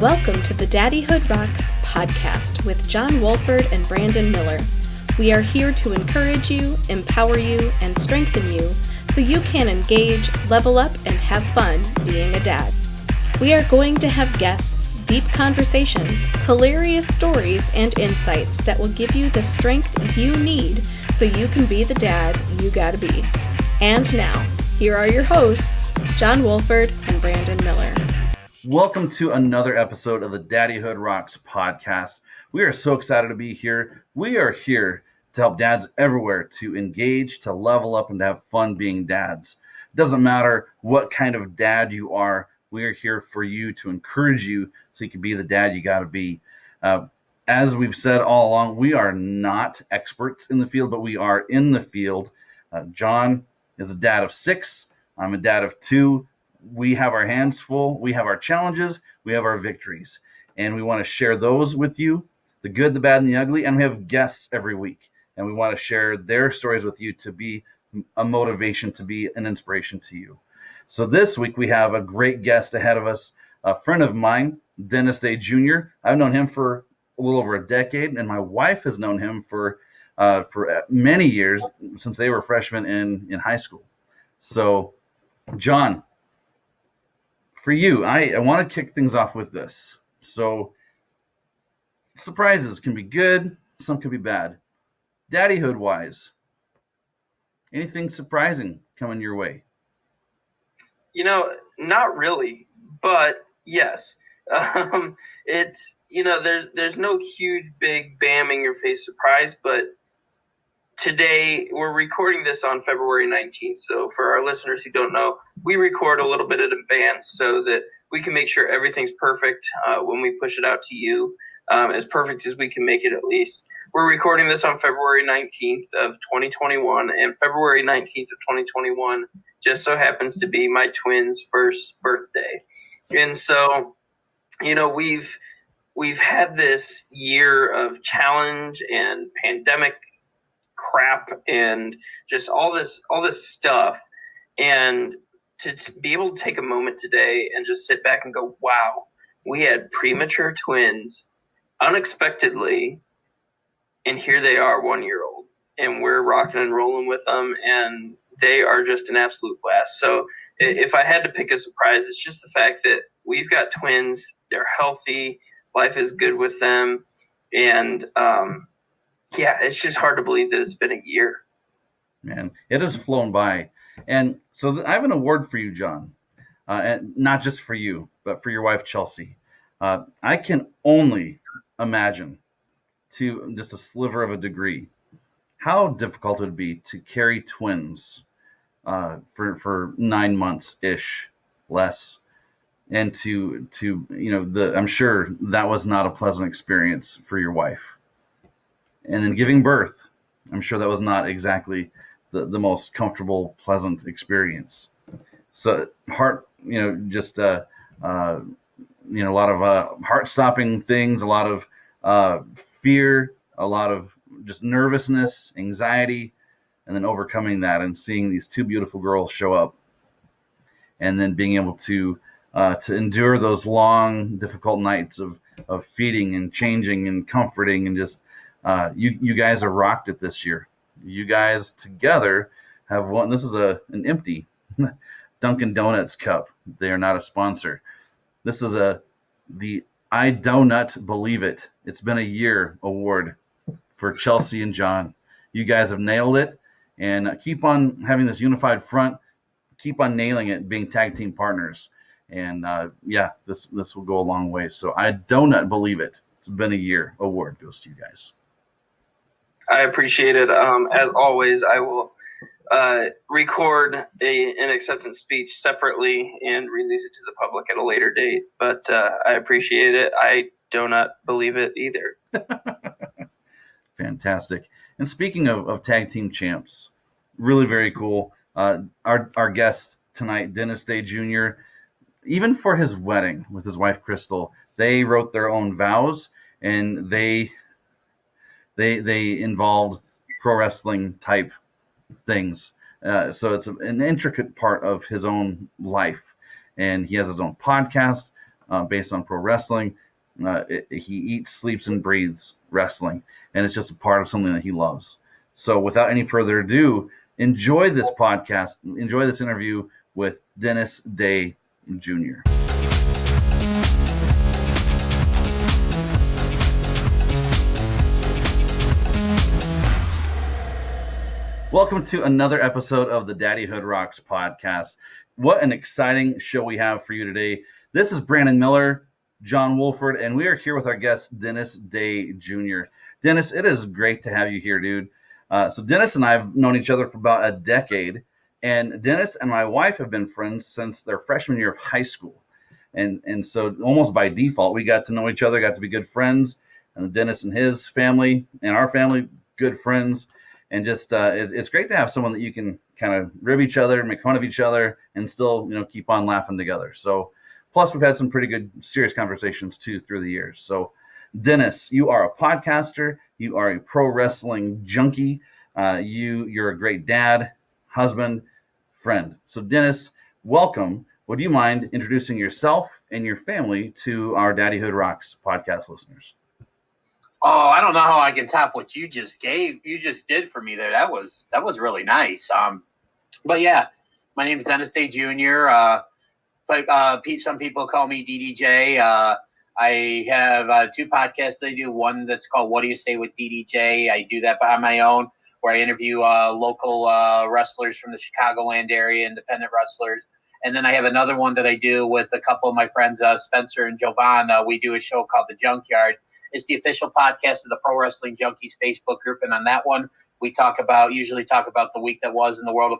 Welcome to the Daddyhood Rocks podcast with John Wolford and Brandon Miller. We are here to encourage you, empower you, and strengthen you so you can engage, level up, and have fun being a dad. We are going to have guests, deep conversations, hilarious stories, and insights that will give you the strength you need so you can be the dad you gotta be. And now, here are your hosts, John Wolford and Brandon Miller. Welcome to another episode of the Daddyhood Rocks podcast. We are so excited to be here. We are here to help dads everywhere to engage, to level up, and to have fun being dads. It doesn't matter what kind of dad you are. We are here for you to encourage you so you can be the dad you got to be. As we've said all along, we are not experts in the field, but we are in the field. John is a dad of 6. I'm a dad of 2. We have our hands full. We have our challenges. We have our victories. And we want to share those with you, the good, the bad, and the ugly. And we have guests every week. And we want to share their stories with you to be a motivation, to be an inspiration to you. So this week we have a great guest ahead of us, a friend of mine, Dennis Day Jr. I've known him for a little over a decade, and my wife has known him for many years, since they were freshmen in high school. So, John, for you, I want to kick things off with this. So, surprises can be good, some can be bad. Daddyhood-wise, anything surprising coming your way? Not really, but yes. It's, there's no huge, big, bam in your face surprise, but today we're recording this on February 19th. So for our listeners who don't know, we record a little bit in advance so that we can make sure everything's perfect when we push it out to you, as perfect as we can make it at least. We're recording this on February 19th of 2021, and February 19th of 2021 just so happens to be my twins' first birthday. And so, we've had this year of challenge and pandemic crap and just all this stuff, and to be able to take a moment today and just sit back and go, wow, we had premature twins unexpectedly, and here they are 1-year-old, and we're rocking and rolling with them, and they are just an absolute blast. So if I had to pick a surprise, it's just the fact that we've got twins, they're healthy, life is good with them, and it's just hard to believe that it's been a year. Man, it has flown by. And so I have an award for you, John, and not just for you, but for your wife, Chelsea. I can only imagine, to just a sliver of a degree, how difficult it would be to carry twins for 9 months-ish, less. And I'm sure that was not a pleasant experience for your wife. And then giving birth, I'm sure that was not exactly the most comfortable, pleasant experience. So a lot of heart-stopping things, a lot of fear, a lot of just nervousness, anxiety, and then overcoming that and seeing these 2 beautiful girls show up, and then being able to endure those long, difficult nights of feeding and changing and comforting, and just you guys have rocked it this year. You guys together have won. This is an empty Dunkin' Donuts cup. They are not a sponsor. This is the I Donut Believe It. It's been a year award for Chelsea and John. You guys have nailed it, and keep on having this unified front. Keep on nailing it, being tag team partners. And this will go a long way. So I Donut Believe It. It's been a year. Award goes to you guys. I appreciate it. As always, I will record an acceptance speech separately and release it to the public at a later date. But I appreciate it. I do not believe it either. Fantastic. And speaking of tag team champs, really very cool. Our guest tonight, Dennis Day Jr., even for his wedding with his wife, Crystal, they wrote their own vows, and they involved pro wrestling type things. So it's an intricate part of his own life. And he has his own podcast. based on pro wrestling. He eats, sleeps, and breathes wrestling, and it's just a part of something that he loves. So without any further ado, enjoy this podcast, enjoy this interview with Dennis Day Jr. Welcome to another episode of the Daddyhood Rocks podcast. What an exciting show we have for you today. This is Brandon Miller, John Wolford, and we are here with our guest, Dennis Day Jr. Dennis, it is great to have you here, dude. So Dennis and I have known each other for about a decade, and Dennis and my wife have been friends since their freshman year of high school. And so almost by default, we got to know each other, got to be good friends, and Dennis and his family and our family, good friends. And just it's great to have someone that you can kind of rib each other, make fun of each other, and still, keep on laughing together. So plus we've had some pretty good serious conversations too through the years. So Dennis, you are a podcaster, you are a pro wrestling junkie, you're a great dad, husband, friend. So Dennis, welcome. Would you mind introducing yourself and your family to our Daddyhood Rocks podcast listeners? Oh, I don't know how I can top what you just did for me there. That was really nice. But yeah, my name is Dennis Day Jr. Some people call me DDJ. I have two podcasts that I do. One that's called What Do You Say with DDJ. I do that on my own, where I interview local wrestlers from the Chicagoland area, independent wrestlers. And then I have another one that I do with a couple of my friends, Spencer and Jovan. We do a show called The Junkyard. It's the official podcast of the Pro Wrestling Junkies Facebook group. And on that one, we usually talk about the week that was in the world of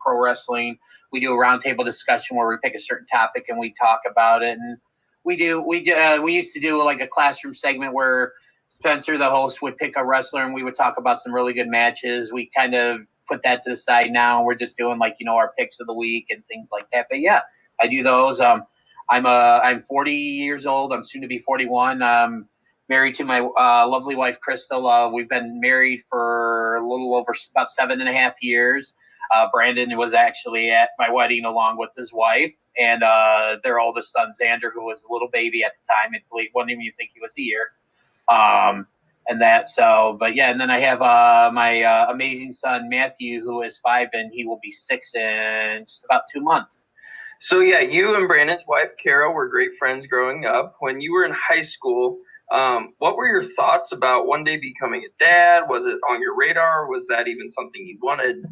pro wrestling. We do a roundtable discussion where we pick a certain topic and we talk about it. And we used to do like a classroom segment where Spencer, the host, would pick a wrestler and we would talk about some really good matches. We kind of put that to the side now. We're just doing our picks of the week and things like that. But yeah, I do those. I'm 40 years old. I'm soon to be 41. Married to my lovely wife, Crystal. We've been married for a little over about 7.5 years. Brandon was actually at my wedding along with his wife and their oldest son, Xander, who was a little baby at the time. And wouldn't even think he was a year. And then I have my amazing son, Matthew, who is 5, and he will be 6 in just about 2 months. So yeah, you and Brandon's wife, Carol, were great friends growing up. When you were in high school, what were your thoughts about one day becoming a dad? Was it on your radar? Was that even something you wanted?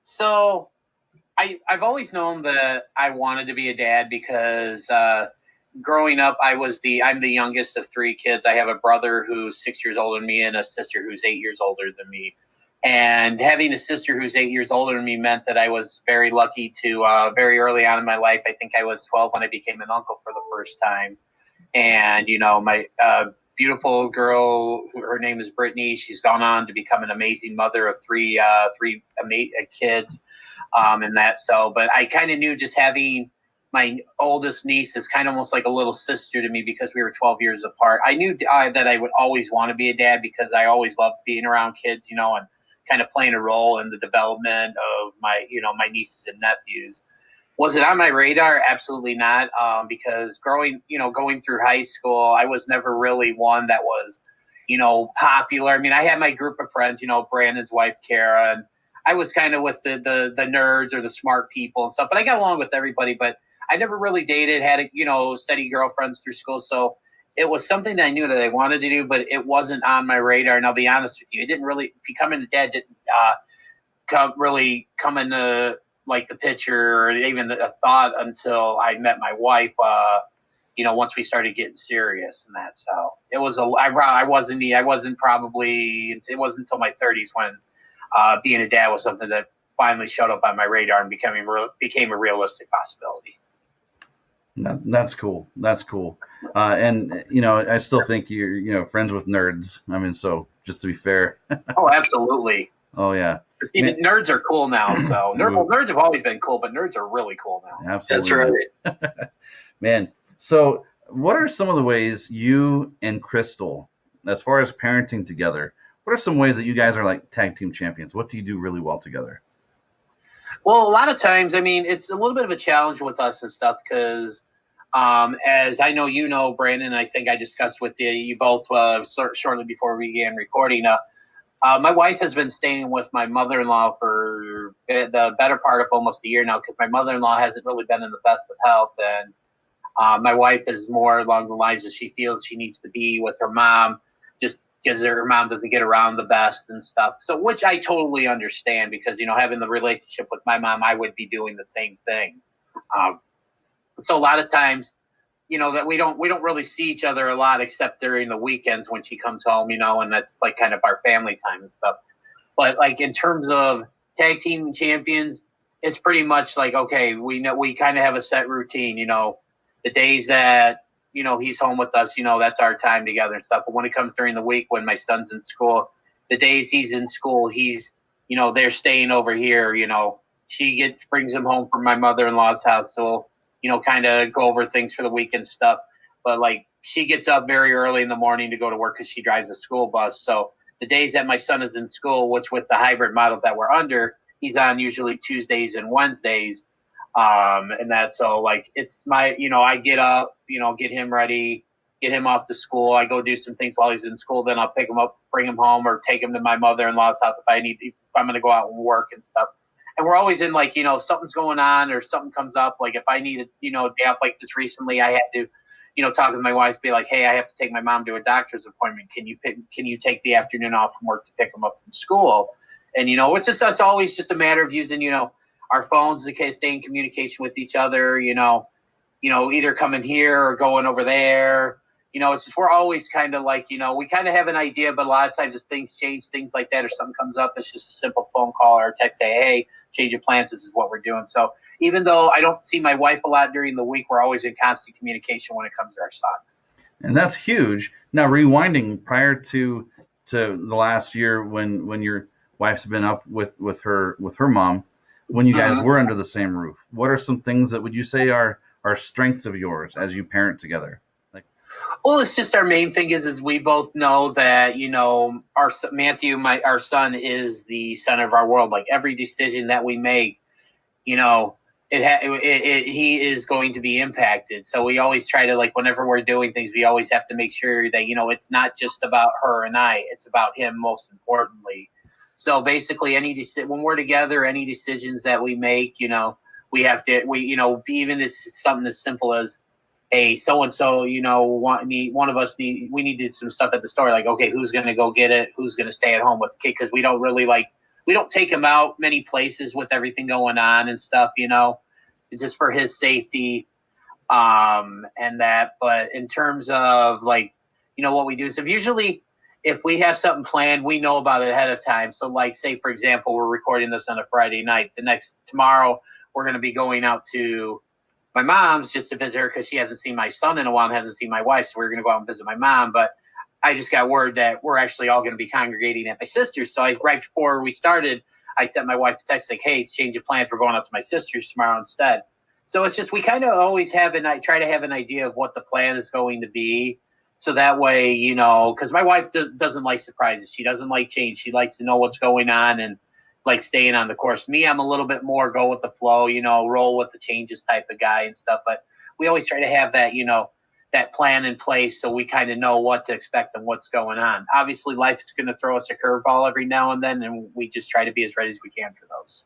So I've always known that I wanted to be a dad because growing up, I'm the youngest of 3 kids. I have a brother who's 6 years older than me and a sister who's 8 years older than me. And having a sister who's 8 years older than me meant that I was very lucky to very early on in my life. I think I was 12 when I became an uncle for the first time. And, my beautiful girl, her name is Brittany. She's gone on to become an amazing mother of three kids. But I kind of knew just having my oldest niece is kind of almost like a little sister to me because we were 12 years apart. I knew that I would always want to be a dad because I always loved being around kids, and kind of playing a role in the development of my nieces and nephews. Was it on my radar? Absolutely not. Because going through high school, I was never really one that was, popular. I mean, I had my group of friends, Brandon's wife, Kara, and I was kind of with the nerds or the smart people and stuff, but I got along with everybody, but I never really dated, had, steady girlfriends through school. So it was something that I knew that I wanted to do, but it wasn't on my radar. And I'll be honest with you, it didn't really, becoming a dad didn't come into like the picture or even a thought until I met my wife, once we started getting serious and that. So it was it wasn't until my 30s when being a dad was something that finally showed up on my radar and became a realistic possibility. That's cool. That's cool. And I still think you're friends with nerds. I mean, so just to be fair. Oh, absolutely. Oh yeah. Nerds are cool now. So nerds have always been cool, but nerds are really cool now. Absolutely. That's right. Man. So what are some of the ways you and Crystal, as far as parenting together, what are some ways that you guys are like tag team champions? What do you do really well together? Well, a lot of times, I mean, it's a little bit of a challenge with us and stuff because, as I know, Brandon, I think I discussed with you both shortly before we began recording. My wife has been staying with my mother-in-law for the better part of almost a year now because my mother-in-law hasn't really been in the best of health. And my wife is more along the lines that she feels she needs to be with her mom just because her mom doesn't get around the best and stuff. So, which I totally understand because, having the relationship with my mom, I would be doing the same thing. So a lot of times, that we don't really see each other a lot except during the weekends when she comes home, and that's like kind of our family time and stuff. But like in terms of tag team champions, it's pretty much like, okay, we kind of have a set routine, the days that, he's home with us, that's our time together and stuff. But when it comes during the week, when my son's in school, the days he's in school, he's, they're staying over here, she brings him home from my mother-in-law's house. So, kind of go over things for the week and stuff. But like she gets up very early in the morning to go to work because she drives a school bus. So the days that my son is in school, which with the hybrid model that we're under, he's on usually Tuesdays and Wednesdays. And that's so like, it's my, I get up, get him ready, get him off to school. I go do some things while he's in school. Then I'll pick him up, bring him home or take him to my mother-in-law's house if I'm going to go out and work and stuff. And we're always in like, something's going on or something comes up. Like if I needed, day off like this recently, I had to, talk with my wife, be like, hey, I have to take my mom to a doctor's appointment. Can you take the afternoon off from work to pick them up from school? And, it's just us always just a matter of using, our phones to stay in communication with each other, either coming here or going over there. It's just we're always kind of like, we kind of have an idea, but a lot of times as things change, things like that, or something comes up, it's just a simple phone call or text, say, hey, change your plans. This is what we're doing. So even though I don't see my wife a lot during the week, we're always in constant communication when it comes to our son. And that's huge. Now, rewinding prior to the last year when your wife's been up with her mom, when you guys were under the same roof, what are some things that would you say are strengths of yours as you parent together? Well, it's just our main thing is we both know that, our Matthew, our son is the center of our world. Like every decision that we make, he is going to be impacted. So we always try to like, whenever we're doing things, we always have to make sure that, it's not just about her and I, it's about him most importantly. So basically when we're together, any decisions that we make, we have to, even it's something as simple as, hey, so-and-so, one of us we needed some stuff at the store. Like, okay, who's going to go get it? Who's going to stay at home with the kid? Because we don't really we don't take him out many places with everything going on and stuff, It's just for his safety and that. But in terms of what we do. So usually if we have something planned, we know about it ahead of time. So like, say, for example, we're recording this on a Friday night. Tomorrow, we're going to be going out to my mom's just to visit her because she hasn't seen my son in a while and hasn't seen my wife. So we're going to go out and visit my mom. But I just got word that we're actually all going to be congregating at my sister's. So right before we started, I sent my wife a text like, hey, change of plans. We're going out to my sister's tomorrow instead. So it's just we kind of always try to have an idea of what the plan is going to be. So that way, because my wife doesn't like surprises. She doesn't like change. She likes to know what's going on and like staying on the course. Me, I'm a little bit more go with the flow, roll with the changes type of guy and stuff. But we always try to have that, that plan in place so we kind of know what to expect and what's going on. Obviously, life's going to throw us a curveball every now and then, and we just try to be as ready as we can for those.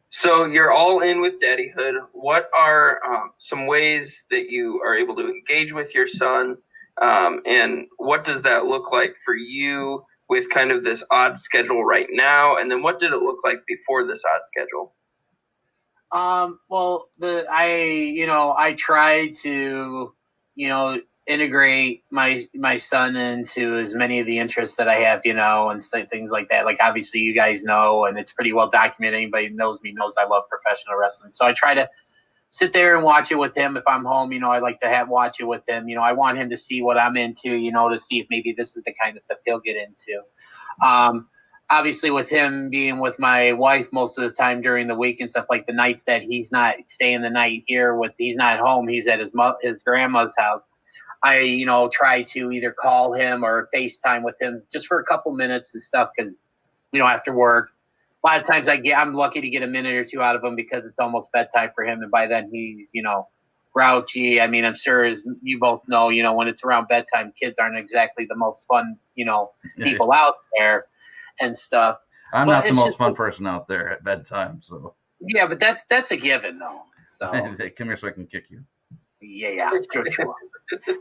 So you're all in with Daddyhood. What are some ways that you are able to engage with your son? And what does that look like for you with kind of this odd schedule right now? And then what did it look like before this odd schedule? Well, I try to, integrate my son into as many of the interests that I have, and things like that. Like obviously you guys know, and it's pretty well documented. Anybody who knows me knows I love professional wrestling. So I try to sit there and watch it with him. If I'm home, I like to watch it with him. I want him to see what I'm into, to see if maybe this is the kind of stuff he'll get into. Obviously with him being with my wife most of the time during the week and stuff, like the nights that he's not staying the night here he's not home, he's at his grandma's house. I, try to either call him or FaceTime with him just for a couple minutes and stuff. Cause after work, a lot of times I'm lucky to get a minute or two out of him because it's almost bedtime for him. And by then he's, grouchy. I mean, I'm sure as you both know, when it's around bedtime, kids aren't exactly the most fun, people out there and stuff. I'm not the most fun person out there at bedtime. So yeah, but that's a given though. So hey, come here so I can kick you. Yeah, sure.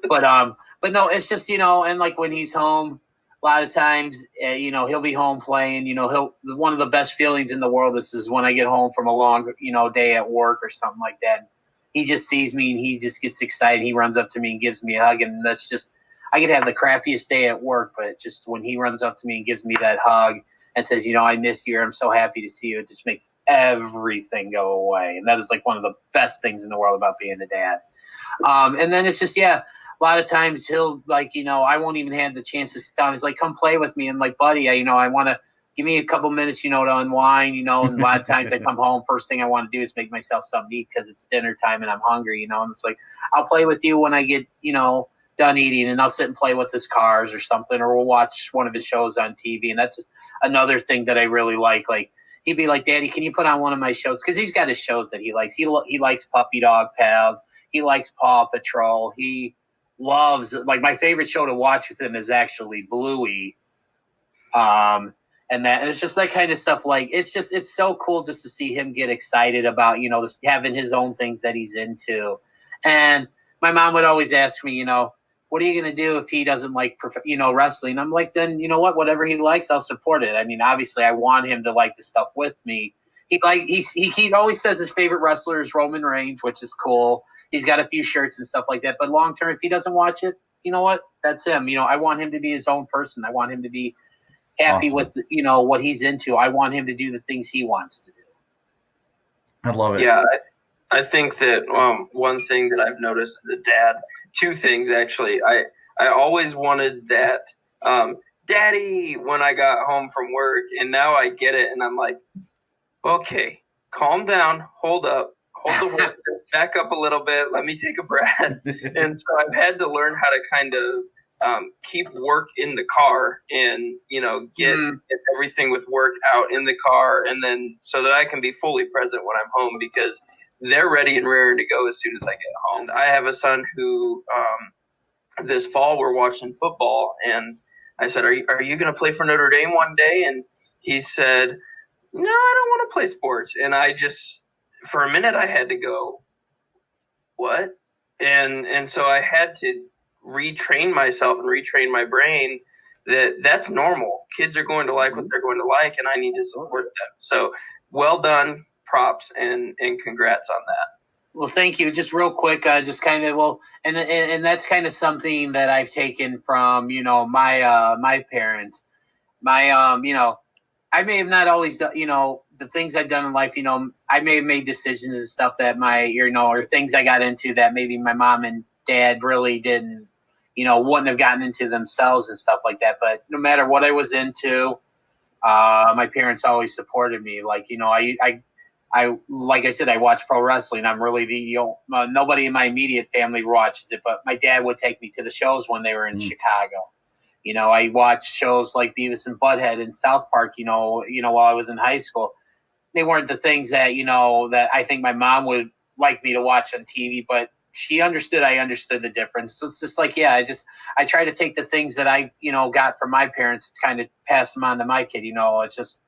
But no, it's just, and like when he's home, a lot of times, he'll be home playing, one of the best feelings in the world is when I get home from a long, day at work or something like that. He just sees me and he just gets excited. He runs up to me and gives me a hug. And that's just, I could have the crappiest day at work, but just when he runs up to me and gives me that hug and says, I miss you, I'm so happy to see you, it just makes everything go away. And that is like one of the best things in the world about being a dad. And then it's just, a lot of times he'll I won't even have the chance to sit down. He's like, come play with me. And like, buddy, I want to give me a couple minutes, to unwind, and a lot of times I come home, first thing I want to do is make myself something to eat because it's dinner time and I'm hungry, and it's like, I'll play with you when I get, done eating, and I'll sit and play with his cars or something, or we'll watch one of his shows on TV. And that's another thing that I really like. Like, he'd be like, Daddy, can you put on one of my shows? Because he's got his shows that he likes. He likes Puppy Dog Pals. He likes Paw Patrol. He loves, like, my favorite show to watch with him is actually Bluey. And it's just that kind of stuff. Like, it's so cool just to see him get excited about, just having his own things that he's into. And my mom would always ask me, what are you going to do if he doesn't like, wrestling? I'm like, then, whatever he likes, I'll support it. I mean, obviously I want him to like the stuff with me. He always says his favorite wrestler is Roman Reigns, which is cool. He's got a few shirts and stuff like that. But long term, if he doesn't watch it, you know what? That's him. I want him to be his own person. I want him to be happy with, what he's into. I want him to do the things he wants to do. I love it. Yeah, I think that one thing that I've noticed as a dad, two things actually. I always wanted that daddy when I got home from work, and now I get it, and I'm like, okay, calm down, hold up, hold the horse, back up a little bit, let me take a breath. And so I've had to learn how to kind of keep work in the car and, get everything with work out in the car, and then so that I can be fully present when I'm home, because they're ready and raring to go as soon as I get home. I have a son who this fall we're watching football, and I said, are you going to play for Notre Dame one day? And he said, no, I don't want to play sports. And I just, for a minute, I had to go, what? And so I had to retrain myself and retrain my brain that that's normal. Kids are going to like what they're going to like, and I need to support them. So well done, props, and congrats on that. Well, thank you. Just real quick, just kind of, and that's kind of something that I've taken from, my parents. I may have not always done, the things I've done in life, I may have made decisions and stuff that or things I got into that maybe my mom and dad really didn't, wouldn't have gotten into themselves and stuff like that. But no matter what I was into, my parents always supported me. Like, I like I said, I watch pro wrestling. I'm really nobody in my immediate family watches it, but my dad would take me to the shows when they were in Chicago. I watched shows like Beavis and Butthead in South Park, while I was in high school. They weren't the things that, that I think my mom would like me to watch on TV, but she understood. I understood the difference. So it's just like, I try to take the things that I, got from my parents to kind of pass them on to my kid. It's just,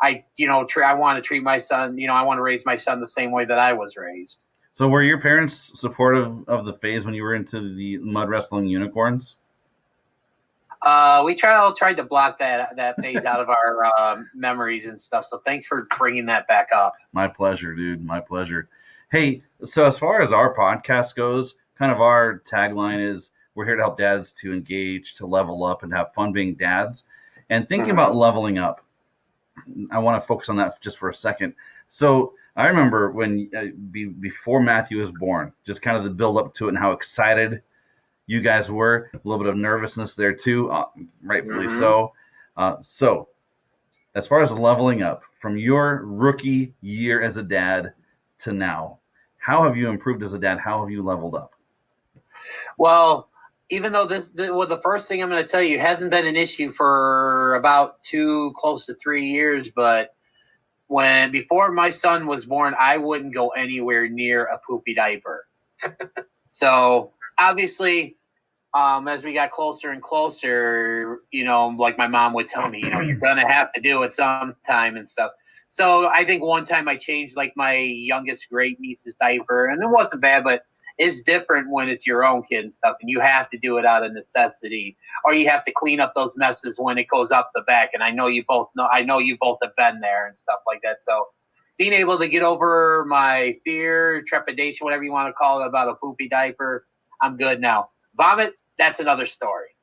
I want to treat my son, I want to raise my son the same way that I was raised. So were your parents supportive of the phase when you were into the mud wrestling unicorns? We tried to block that phase out of our memories and stuff. So thanks for bringing that back up. My pleasure, dude. My pleasure. Hey, so as far as our podcast goes, kind of our tagline is we're here to help dads to engage, to level up, and have fun being dads. And thinking about leveling up, I want to focus on that just for a second. So I remember when before Matthew was born, just kind of the build up to it and how excited you guys were. A little bit of nervousness there too, rightfully so. So as far as leveling up from your rookie year as a dad to now, how have you improved as a dad? How have you leveled up? Well, even though the first thing I'm going to tell you hasn't been an issue for about close to 3 years, but before my son was born, I wouldn't go anywhere near a poopy diaper. So obviously, as we got closer and closer, like my mom would tell me, you're going to have to do it sometime and stuff. So I think one time I changed like my youngest great niece's diaper, and it wasn't bad, but it's different when it's your own kid and stuff, and you have to do it out of necessity, or you have to clean up those messes when it goes up the back. And I know you both have been there and stuff like that. So being able to get over my fear, trepidation, whatever you want to call it, about a poopy diaper, I'm good now. Vomit, that's another story.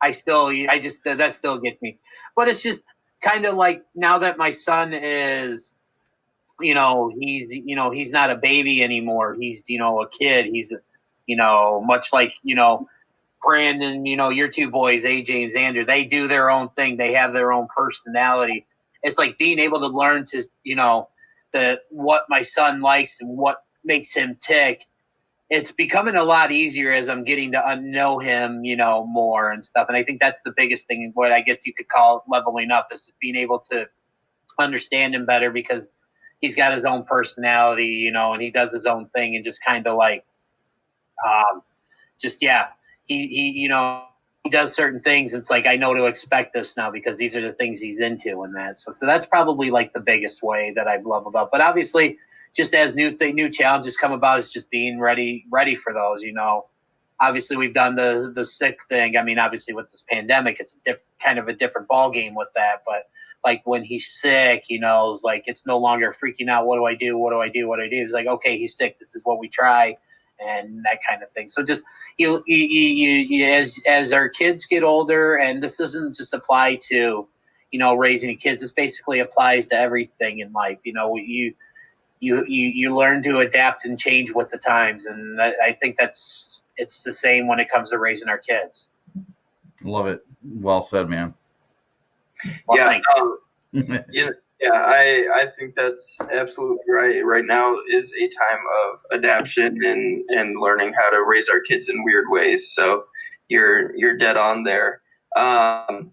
That still gets me. But it's just kind of like, now that my son is, he's not a baby anymore. He's, a kid. He's, much like, Brandon, your two boys, AJ and Xander, they do their own thing. They have their own personality. It's like being able to learn to, what my son likes and what makes him tick. It's becoming a lot easier as I'm getting to know him, more and stuff. And I think that's the biggest thing, what I guess you could call leveling up, is just being able to understand him better, because he's got his own personality, and he does his own thing, and just kind of like, he does certain things. It's like, I know to expect this now, because these are the things he's into and that. So that's probably like the biggest way that I've leveled up. But obviously, just as new challenges come about, it's just being ready for those, Obviously, we've done the sick thing. I mean, obviously with this pandemic, it's kind of a different ball game with that. But like when he's sick, it's like, it's no longer freaking out. What do I do? What do I do? What do I do? It's like, okay, he's sick. This is what we try, and that kind of thing. So just you as our kids get older, and this doesn't just apply to raising kids. This basically applies to everything in life. You learn to adapt and change with the times, and I think it's the same when it comes to raising our kids. Love it. Well said, man. Well, I think that's absolutely right. Right now is a time of adaptation and learning how to raise our kids in weird ways. So you're dead on there.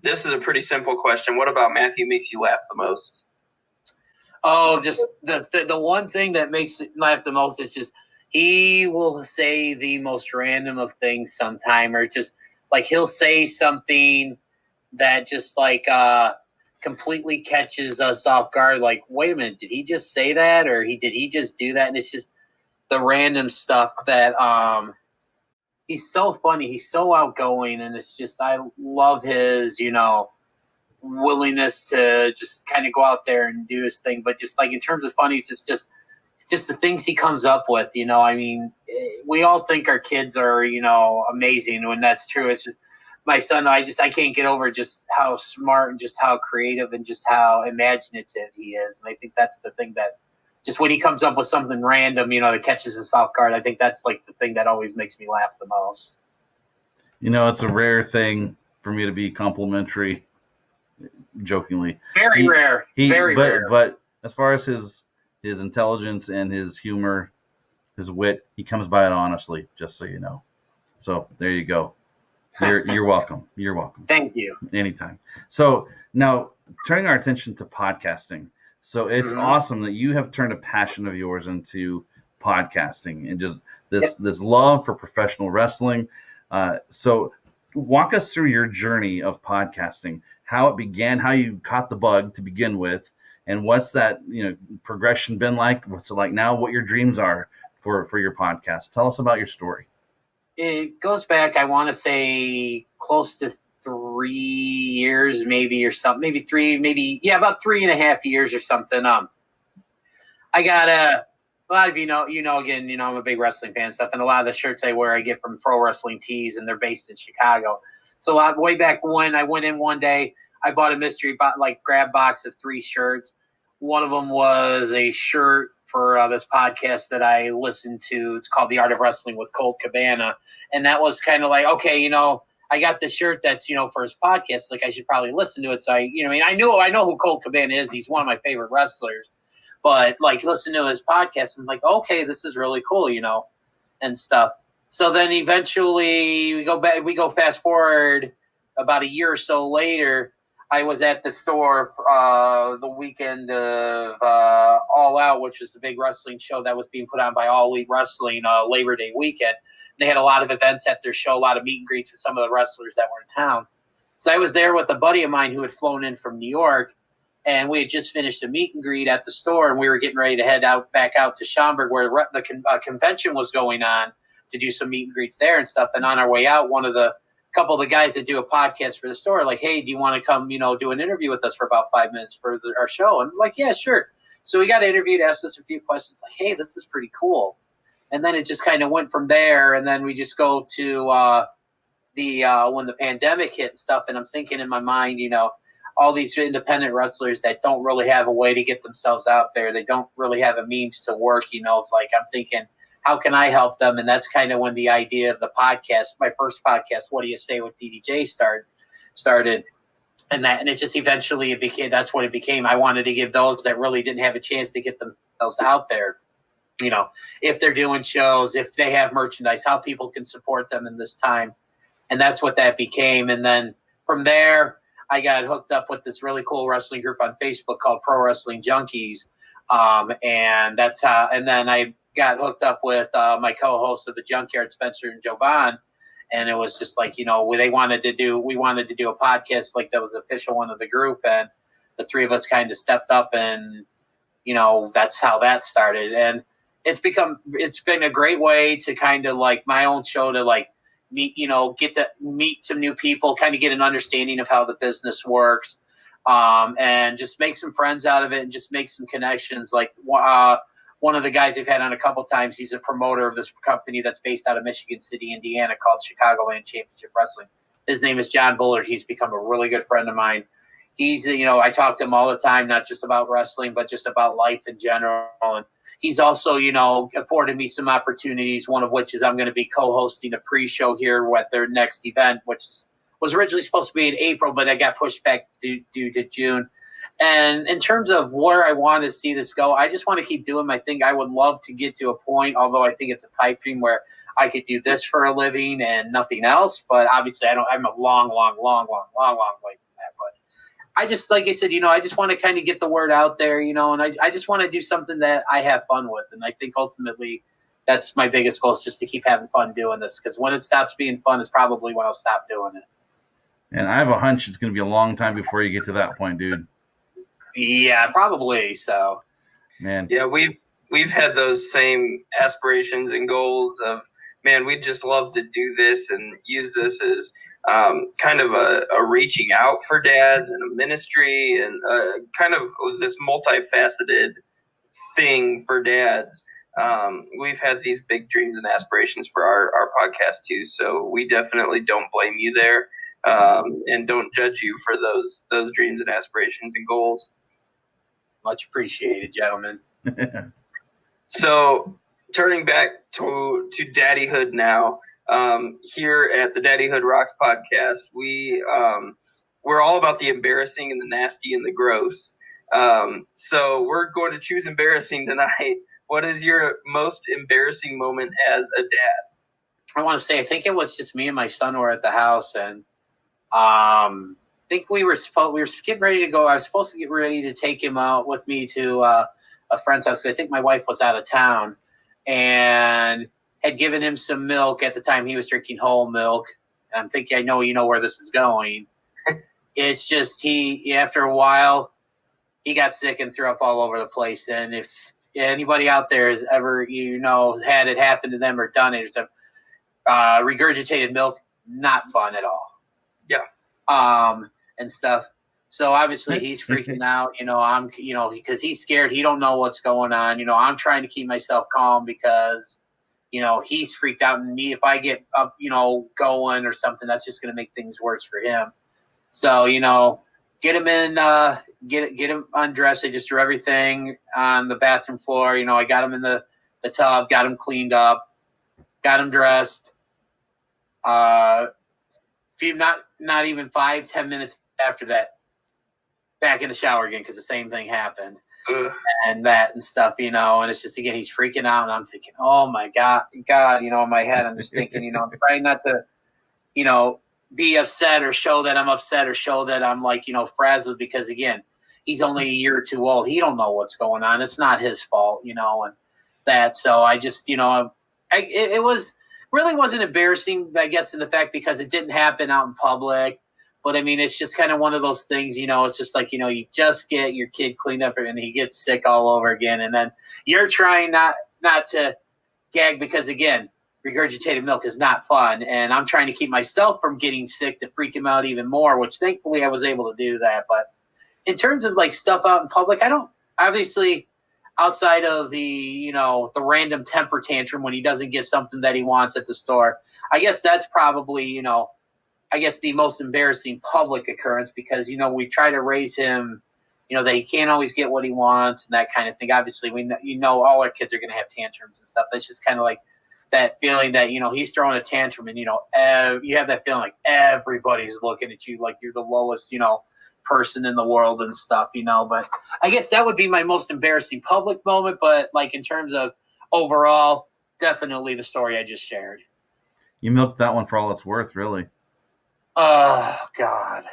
This is a pretty simple question. What about Matthew makes you laugh the most? Oh, just the one thing that makes it laugh the most is just, he will say the most random of things sometime, or just like he'll say something that just like completely catches us off guard. Like, wait a minute, did he just say that, or did he just do that? And it's just the random stuff that he's so funny, he's so outgoing, and it's just, I love his willingness to just kind of go out there and do his thing. But just like in terms of funny, it's just the things he comes up with. I mean, we all think our kids are amazing, when that's true. It's just my son. I can't get over just how smart and just how creative and just how imaginative he is. And I think that's the thing that, just when he comes up with something random, that catches us off guard, I think that's like the thing that always makes me laugh the most. It's a rare thing for me to be complimentary. Jokingly, very rare. But as far as his intelligence and his humor, his wit, he comes by it honestly, just so you know. So there you go. You're welcome. You're welcome. Thank you. Anytime. So now, turning our attention to podcasting. So it's awesome that you have turned a passion of yours into podcasting, and just this love for professional wrestling. So walk us through your journey of podcasting, how it began, how you caught the bug to begin with, and what's that progression been like? What's it like now? What your dreams are for your podcast? Tell us about your story. It goes back, I want to say, close to 3 years, maybe, or something. Maybe about 3.5 years or something. I got a lot of again, I'm a big wrestling fan and stuff, and a lot of the shirts I wear I get from Pro Wrestling Tees, and they're based in Chicago. So way back when, I went in one day, I bought a mystery grab box of 3 shirts. One of them was a shirt for this podcast that I listened to. It's called The Art of Wrestling with Colt Cabana. And that was kind of like, okay, I got this shirt that's, for his podcast. Like, I should probably listen to it. So I know who Colt Cabana is. He's one of my favorite wrestlers. But listen to his podcast and okay, this is really cool, and stuff. So then eventually we go fast forward about a year or so later. I was at the store the weekend of All Out, which was the big wrestling show that was being put on by All Elite Wrestling Labor Day weekend. They had a lot of events at their show, a lot of meet and greets with some of the wrestlers that were in town. So I was there with a buddy of mine who had flown in from New York, and we had just finished a meet and greet at the store, and we were getting ready to head back out to Schaumburg where the convention was going on to do some meet and greets there and stuff. And on our way out, couple of the guys that do a podcast for the store, like, hey, do you want to come, do an interview with us for about 5 minutes for our show? And I'm like, yeah, sure. So we got interviewed, asked us a few questions, like, hey, this is pretty cool. And then it just kind of went from there. And then we just go to when the pandemic hit and stuff. And I'm thinking in my mind, all these independent wrestlers that don't really have a way to get themselves out there. They don't really have a means to work, It's like I'm thinking, how can I help them? And that's kind of when the idea of the podcast, my first podcast, What Do You Say with DDJ, started. And it just eventually that's what it became. I wanted to give those that really didn't have a chance to get themselves out there, if they're doing shows, if they have merchandise, how people can support them in this time. And that's what that became. And then from there, I got hooked up with this really cool wrestling group on Facebook called Pro Wrestling Junkies. And that's how, and then I got hooked up with my co-host of the Junkyard, Spencer and Jovan, and it was just like, we wanted to do a podcast like that was the official one of the group, and the three of us kind of stepped up, and that's how that started. And it's been a great way to kind of like my own show to like meet, get to meet some new people, kind of get an understanding of how the business works, and just make some friends out of it and just make some connections. Like one of the guys they've had on a couple times, he's a promoter of this company that's based out of Michigan City, Indiana, called Chicagoland Championship Wrestling. His name is John Bullard. He's become a really good friend of mine. He's, I talk to him all the time, not just about wrestling, but just about life in general. And he's also, afforded me some opportunities, one of which is I'm going to be co-hosting a pre-show here at their next event, which was originally supposed to be in April, but I got pushed back due to June. And in terms of where I want to see this go, I just want to keep doing my thing. I would love to get to a point, although I think it's a pipe dream, where I could do this for a living and nothing else. But obviously, I'm a long way from that. But I just, like I said, I just want to kind of get the word out there, and I just want to do something that I have fun with. And I think ultimately that's my biggest goal, is just to keep having fun doing this. Because when it stops being fun is probably when I'll stop doing it. And I have a hunch it's going to be a long time before you get to that point, dude. Yeah, probably so. Man. Yeah, we've had those same aspirations and goals of, man, we'd just love to do this and use this as kind of a reaching out for dads and a ministry and kind of this multifaceted thing for dads. We've had these big dreams and aspirations for our podcast too, so we definitely don't blame you there, and don't judge you for those dreams and aspirations and goals. Much appreciated, gentlemen. So turning back to Daddyhood now, here at the Daddyhood Rocks podcast, we're all about the embarrassing and the nasty and the gross. So we're going to choose embarrassing tonight. What is your most embarrassing moment as a dad? I want to say, I think it was just me and my son were at the house, and I think we were getting ready to go. I was supposed to get ready to take him out with me to a friend's house. I think my wife was out of town and had given him some milk. At the time, he was drinking whole milk. And I'm thinking, I know you know where this is going. It's just after a while, he got sick and threw up all over the place. And if anybody out there has ever, had it happen to them or done it, it's regurgitated milk, not fun at all. Yeah. And stuff. So obviously he's freaking out, I'm, because he's scared. He don't know what's going on. I'm trying to keep myself calm because, he's freaked out, and me, if I get up, going or something, that's just going to make things worse for him. So, get him in, get him undressed. I just threw everything on the bathroom floor. I got him in the tub, got him cleaned up, got him dressed. Not even 5-10 minutes after that, back in the shower again, because the same thing happened. And that and stuff, and it's just, again, he's freaking out, and I'm thinking, oh my God, in my head, I'm just thinking, I'm trying not to, be upset or show that I'm upset or show that I'm like, frazzled, because again, he's only a year or two old. He don't know what's going on. It's not his fault, and that. So I just, it was really wasn't embarrassing, I guess, in the fact because it didn't happen out in public. But I mean, it's just kind of one of those things, it's just like, you just get your kid cleaned up and he gets sick all over again. And then you're trying not to gag because, again, regurgitated milk is not fun. And I'm trying to keep myself from getting sick to freak him out even more, which thankfully I was able to do that. But in terms of like stuff out in public, I don't, obviously, outside of the, the random temper tantrum when he doesn't get something that he wants at the store, I guess that's probably, the most embarrassing public occurrence because, we try to raise him, that he can't always get what he wants and that kind of thing. Obviously, all our kids are going to have tantrums and stuff. It's just kind of like that feeling that, he's throwing a tantrum and, you have that feeling like everybody's looking at you like you're the lowest, person in the world and stuff, But I guess that would be my most embarrassing public moment. But like in terms of overall, definitely the story I just shared. You milked that one for all it's worth, really. Oh, God.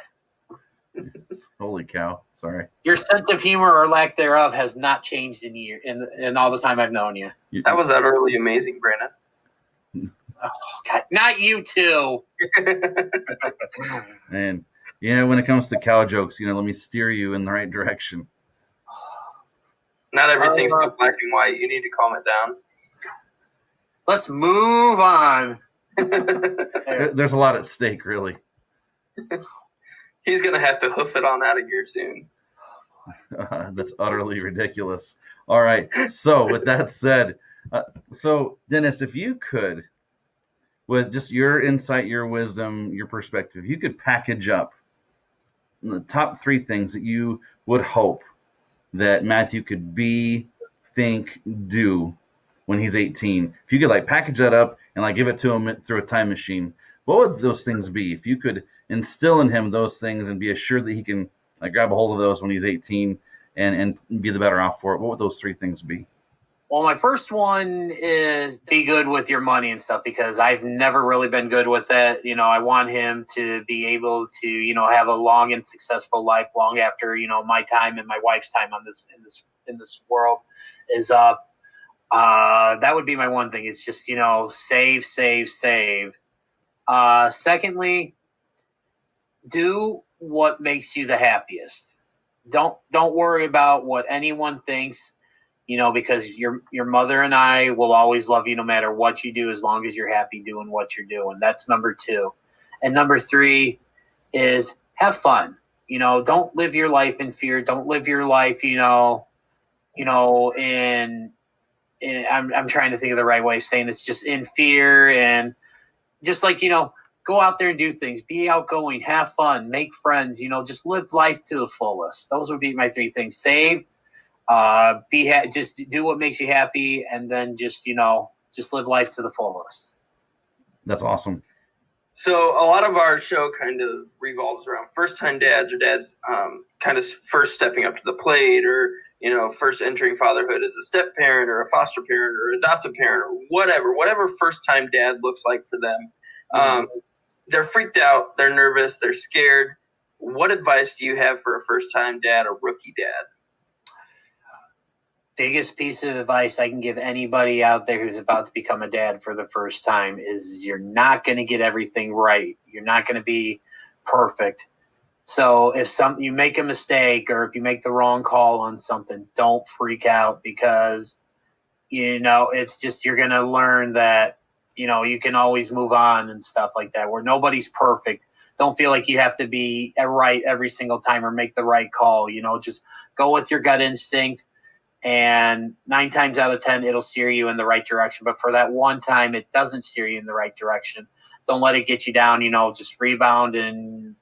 Holy cow. Sorry. Your sense of humor or lack thereof has not changed in all the time I've known you. That was utterly amazing, Brandon. Oh, God. Not you two. And when it comes to cow jokes, let me steer you in the right direction. Not everything's so black and white. You need to calm it down. Let's move on. There's a lot at stake, really. He's going to have to hoof it on out of here soon. That's utterly ridiculous. All right. So with that said, Dennis, if you could, with just your insight, your wisdom, your perspective, you could package up the top 3 things that you would hope that Matthew could be, think, do when he's 18. If you could package that up and give it to him through a time machine, what would those things be? If you could instill in him those things and be assured that he can grab a hold of those when he's 18 and be the better off for it, what would those 3 things be? Well, my first one is be good with your money and stuff because I've never really been good with that. I want him to be able to, have a long and successful life long after, my time and my wife's time on in this world is up. That would be my one thing. It's just, save. Secondly, do what makes you the happiest. Don't worry about what anyone thinks. Because your mother and I will always love you no matter what you do as long as you're happy doing what you're doing. That's number 2. And number 3 is have fun. Don't live your life in fear. Don't live your life, in I'm trying to think of the right way of saying this, just in fear and just go out there and do things, be outgoing, have fun, make friends, just live life to the fullest. Those would be my 3 things. Save. Just do what makes you happy, and then just live life to the fullest. That's awesome. So a lot of our show kind of revolves around first-time dads or dads kind of first stepping up to the plate, or first entering fatherhood as a step parent or a foster parent or adoptive parent or whatever first-time dad looks like for them. They're freaked out, they're nervous, they're scared. What advice do you have for a first-time dad or rookie dad? Biggest piece of advice I can give anybody out there who's about to become a dad for the first time is you're not going to get everything right. You're not going to be perfect. So if you make a mistake or if you make the wrong call on something, don't freak out because, it's just you're going to learn that, you can always move on and stuff like that where nobody's perfect. Don't feel like you have to be right every single time or make the right call. Just go with your gut instinct. And 9 times out of 10, it'll steer you in the right direction. But for that one time, it doesn't steer you in the right direction. Don't let it get you down, just rebound and,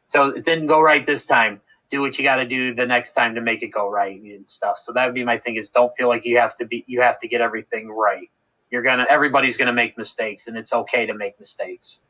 so it didn't go right this time. Do what you got to do the next time to make it go right and stuff. So that would be my thing is don't feel like you have to get everything right. Everybody's going to make mistakes and it's okay to make mistakes.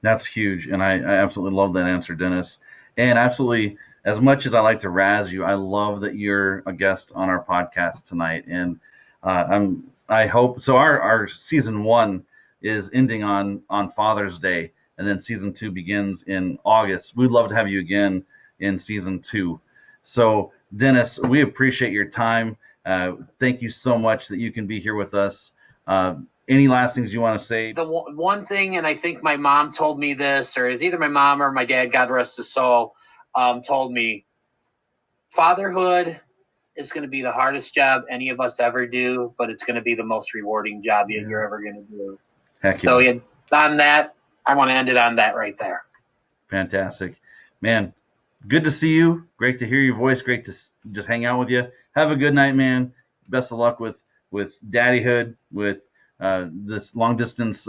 That's huge. And I absolutely love that answer, Dennis. And absolutely, as much as I like to razz you, I love that you're a guest on our podcast tonight. And I hope so. Our season 1 is ending on Father's Day, and then season 2 begins in August. We'd love to have you again in season 2. So, Dennis, we appreciate your time. Thank you so much that you can be here with us. Any last things you want to say? The one thing, and I think my mom told me this, or it was either my mom or my dad, God rest his soul, told me, fatherhood is going to be the hardest job any of us ever do, but it's going to be the most rewarding job you're ever going to do. Heck yeah. So on that, I want to end it on that right there. Fantastic. Man, good to see you. Great to hear your voice. Great to just hang out with you. Have a good night, man. Best of luck with Daddyhood, with this long-distance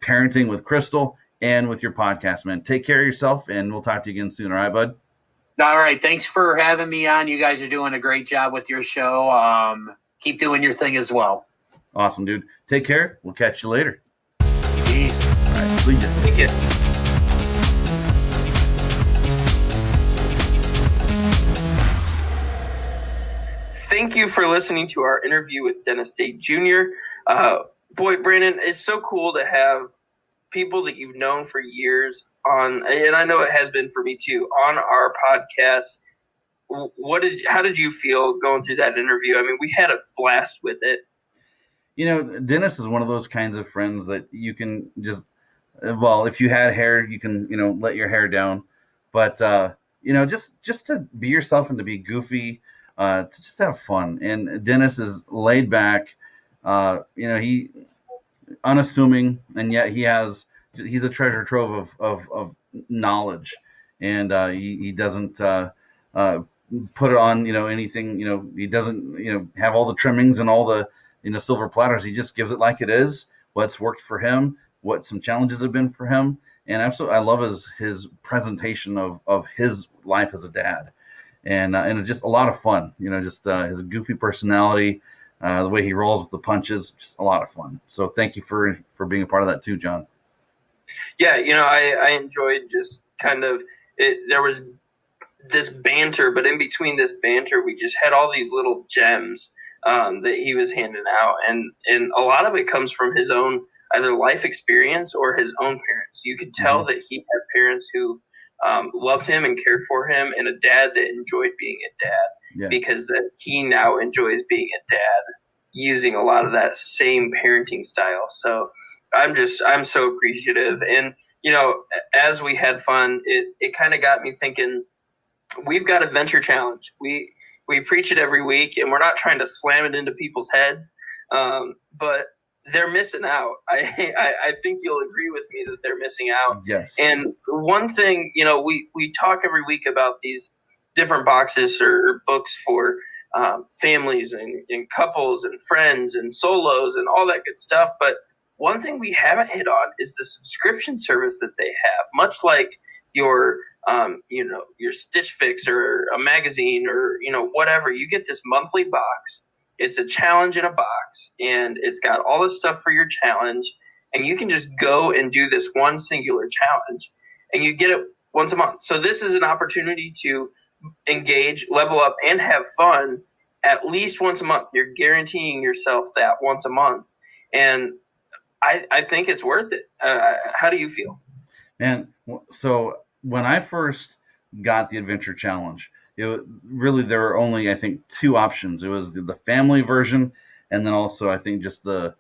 parenting with Crystal, and with your podcast, man. Take care of yourself, and we'll talk to you again soon. All right, bud? All right. Thanks for having me on. You guys are doing a great job with your show. Keep doing your thing as well. Awesome, dude. Take care. We'll catch you later. Peace. All right. See ya. Thank you. Thank you for listening to our interview with Dennis Day Jr. Boy, Brandon, it's so cool to have people that you've known for years on, and I know it has been for me too, on our podcast. How did you feel going through that interview? I mean, we had a blast with it. You know, Dennis is one of those kinds of friends that you can just, well, if you had hair, you can, let your hair down. But, just to be yourself and to be goofy, to just have fun. And Dennis is laid back, he unassuming, and yet he's a treasure trove of knowledge. And he doesn't put it on, anything, he doesn't, have all the trimmings and all the, silver platters. He just gives it like it is, what's worked for him, what some challenges have been for him. And absolutely, I love his presentation of his life as a dad. And it's just a lot of fun, his goofy personality, the way he rolls with the punches, just a lot of fun. So thank you for being a part of that too, John. Yeah, I enjoyed just kind of it. There was this banter, but in between this banter, we just had all these little gems that he was handing out, and a lot of it comes from his own either life experience or his own parents. You could tell that he had parents who loved him and cared for him, and a dad that enjoyed being a dad, because that he now enjoys being a dad using a lot of that same parenting style. So I'm so appreciative. And, as we had fun, it kind of got me thinking, we've got a venture challenge. We preach it every week, and we're not trying to slam it into people's heads. But they're missing out. I think you'll agree with me that they're missing out. Yes. And one thing, we talk every week about these different boxes or books for families and couples and friends and solos and all that good stuff. But one thing we haven't hit on is the subscription service that they have, much like your Stitch Fix or a magazine or, whatever. You get this monthly box. It's a challenge in a box, and it's got all this stuff for your challenge, and you can just go and do this one singular challenge, and you get it once a month. So this is an opportunity to engage, level up, and have fun at least once a month. You're guaranteeing yourself that once a month, and I think it's worth it. How do you feel? And so when I first got the Adventure Challenge, there were only, I think, 2 options. It was the family version, and then also I think just the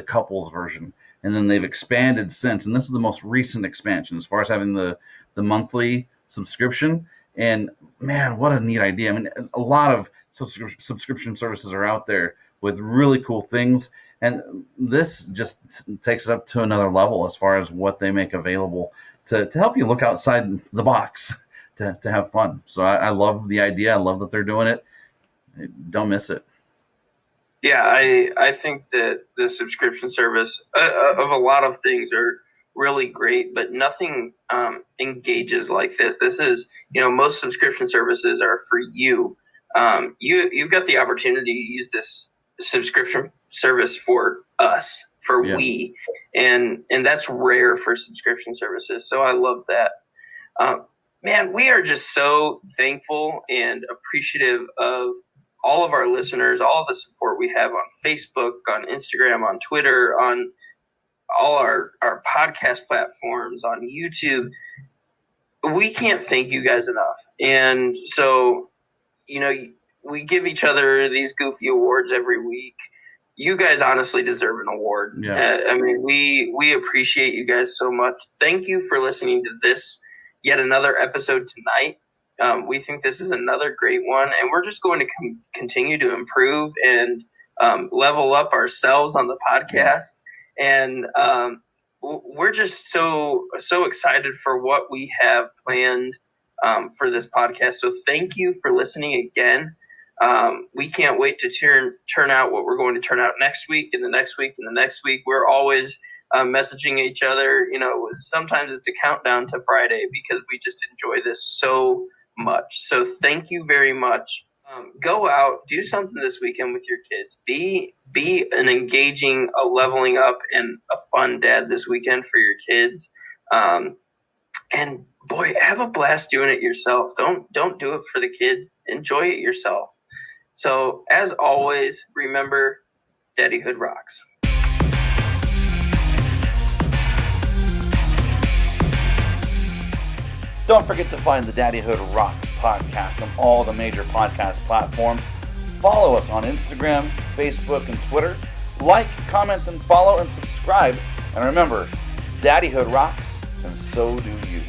couples version. And then they've expanded since, and this is the most recent expansion as far as having the monthly subscription. And man, what a neat idea! I mean, a lot of subscription services are out there with really cool things, and this just takes it up to another level as far as what they make available to help you look outside the box. To have fun. So I love the idea. I love that they're doing it. Don't miss it. Yeah, I think that the subscription service of a lot of things are really great, but nothing engages like this. This is, most subscription services are for you. You've got the opportunity to use this subscription service for us, for we, and that's rare for subscription services. So I love that. Man, we are just so thankful and appreciative of all of our listeners, all the support we have on Facebook, on Instagram, on Twitter, on all our podcast platforms on YouTube. We can't thank you guys enough. And so, we give each other these goofy awards every week. You guys honestly deserve an award. Yeah. I mean, we appreciate you guys so much. Thank you for listening to this yet another episode tonight. We think this is another great one, and we're just going to continue to improve and level up ourselves on the podcast. And we're just so excited for what we have planned for this podcast. So thank you for listening again. We can't wait to turn out what we're going to turn out next week and the next week and the next week. We're always messaging each other. Sometimes it's a countdown to Friday because we just enjoy this so much. So thank you very much. Go out, do something this weekend with your kids. Be an engaging, a leveling up, and a fun dad this weekend for your kids. And boy, have a blast doing it yourself. Don't do it for the kid. Enjoy it yourself. So as always, remember, Daddyhood rocks. Don't forget to find the Daddyhood Rocks podcast on all the major podcast platforms. Follow us on Instagram, Facebook, and Twitter. Like, comment, and follow, and subscribe. And remember, Daddyhood rocks, and so do you.